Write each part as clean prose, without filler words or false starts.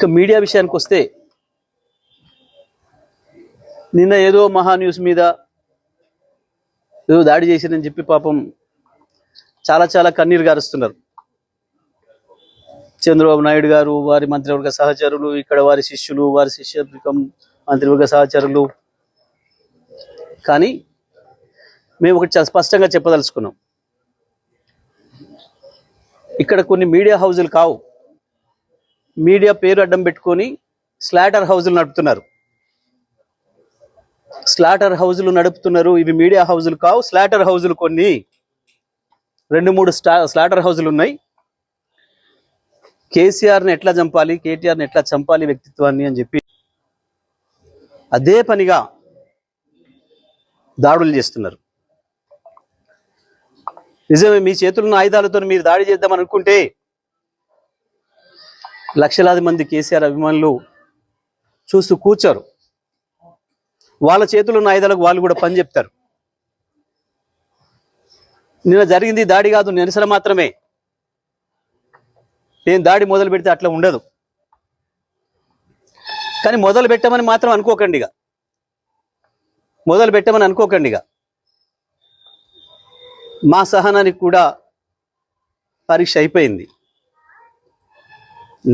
ఇక మీడియా విషయానికి వస్తే నిన్న ఏదో మహా న్యూస్ మీద ఏదో దాడి చేసిరని చెప్పి పాపం చాలా చాలా కన్నీరు గారుస్తున్నారు. చంద్రబాబు నాయుడు గారు, వారి మంత్రివర్గ సహచరులు, ఇక్కడ వారి శిష్యులు, వారి శిష్యవర్గం మంత్రివర్గ సహచరులు. కానీ మేము ఒకటి చాలా స్పష్టంగా చెప్పదలుచుకున్నాం, ఇక్కడ కొన్ని మీడియా హౌజులు కావు, మీడియా పేరు అడ్డం పెట్టుకొని స్లాటర్ హౌజులు నడుపుతున్నారు. స్లాటర్ హౌజులు నడుపుతున్నారు. ఇవి మీడియా హౌజులు కావు, స్లాటర్ హౌజులు. కొన్ని 2-3 స్లాటర్ హౌజులు ఉన్నాయి. కేసీఆర్ని ఎట్లా చంపాలి, కేటీఆర్ని ఎట్లా చంపాలి వ్యక్తిత్వాన్ని అని చెప్పి అదే పనిగా దాడులు చేస్తున్నారు. నిజమే, మీ చేతుల్లో ఆయుధాలతో మీరు దాడి చేద్దామని అనుకుంటే లక్షలాది మంది కేసీఆర్ అభిమానులు చూస్తూ కూర్చోరు. వాళ్ళ చేతుల్లో ఉన్న ఆయుధాలకు వాళ్ళు కూడా పని చెప్తారు. నిన్న జరిగింది దాడి కాదు, నిరసన మాత్రమే. నేను దాడి మొదలు పెడితే అట్లా ఉండదు. కానీ మొదలు పెట్టమని మాత్రం అనుకోకండిగా, మొదలు పెట్టమని అనుకోకండిగా. మా సహనానికి కూడా పరీక్ష అయిపోయింది.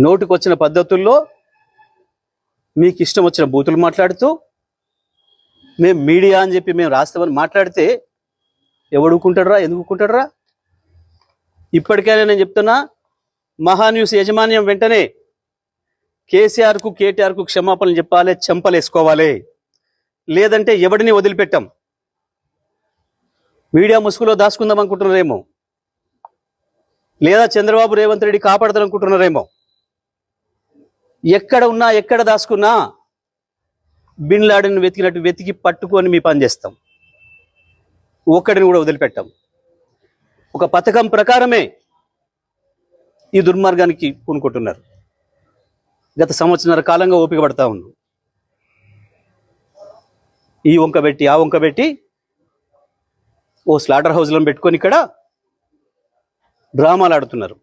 నోటికొచ్చిన పద్ధతుల్లో మీకు ఇష్టం వచ్చిన బూతులు మాట్లాడుతూ మేము మీడియా అని చెప్పి మేము రాస్తామని మాట్లాడితే ఎవడుకుంటాడరా, ఎందుకుంటాడరా? ఇప్పటికైనా నేను చెప్తున్నా, మహాన్యూస్ యాజమాన్యం వెంటనే కేసీఆర్కు కేటీఆర్కు క్షమాపణలు చెప్పాలి, చెంపలేసుకోవాలి. లేదంటే ఎవడిని వదిలిపెట్టాం. మీడియా ముసుగులో దాచుకుందాం అనుకుంటున్నారేమో, లేదా చంద్రబాబు రేవంత్ రెడ్డి కాపాడతారనుకుంటున్నారేమో. ఎక్కడ ఉన్నా, ఎక్కడ దాచుకున్నా బిన్ లాడెన్ వెతికినట్టు వెతికి పట్టుకొని మీ పని చేస్తాం. ఒక్కడిని కూడా వదిలిపెట్టాం. ఒక పథకం ప్రకారమే ఈ దుర్మార్గానికి పూనుకుంటున్నారు. గత సంవత్సరాల కాలంగా ఓపిక పడతా ఉన్నాం. ఈ వంక పెట్టి ఆ వంక పెట్టి ఓ స్లాటర్ హౌస్లను పెట్టుకొని ఇక్కడ డ్రామాలు ఆడుతున్నారు.